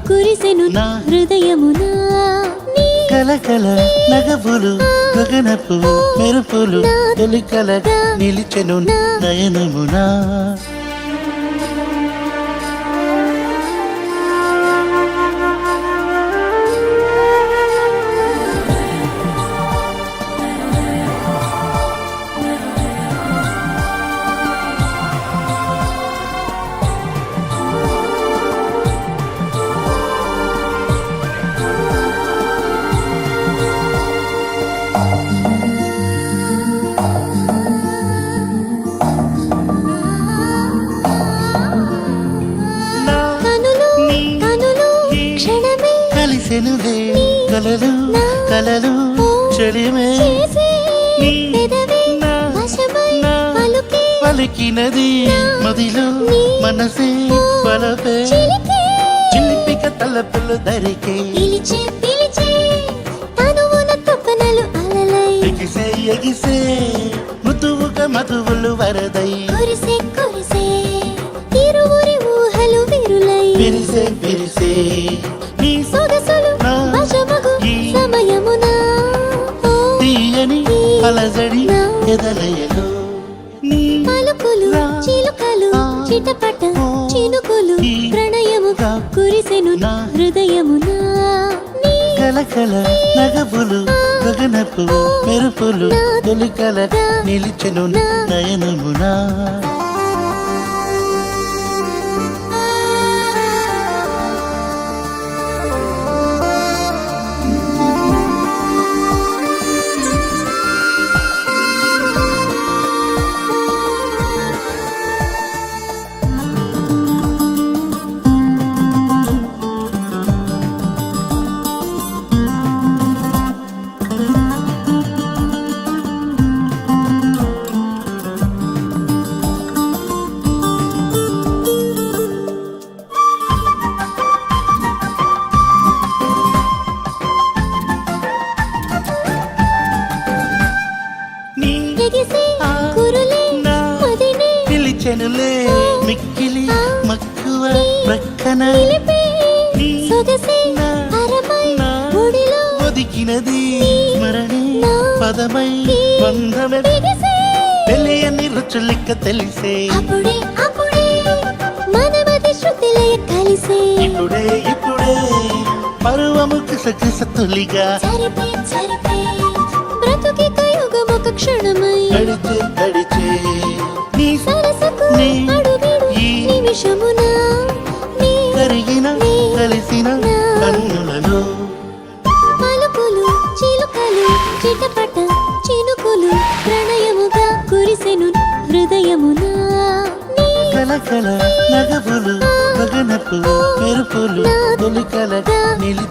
కురిసెను నా హృదయమునా కలకల నగవులు గగనపు మెరుపులు తొలి కలగా నిలిచెను నయనమునా కలిసెనులే కలలు కలలు చెలిమే పలికినది మదిలో మనసే పలపే చిలిపిక తలపులు దరికే ఎగిసే ఎగిసే మృదువుగా మధువులు వరదై విరిసే విరిసే నీ సొగసులు వశమగు సమయమునా తీయని అలజడి ఎదలయలో పలుకులు చిలుకలు చిటపట చినుకులు ప్రణయముగా కురిసెను నా హృదయమునా కలకల నగవులు గగనపు మెరుపులు తొలి కలగా నిలిచెను నయనమునా పిలిచెనులే మిక్కిలి మక్కువ ప్రక్కన ఒదికినది స్మరణి పదమై బంధమే తెలియని రుచులెక్క తెలిసే ఇప్పుడే ఇప్పుడే పరువము కిసకిస తొలిగా బ్రతుకి కయుగమొక క్షణమై గడిచే గడిచే నీ సరసకు అడుగడు నిమిషమునా కరిగిన కలిసిన కన్నులలో పలుకులు చిలుకలు చిటపట చినుకులు ప్రణయముగా కురిసెను హృదయమునా కలకల నగవులు గగనపు మెరుపులు తొలి కలగా నిలిచె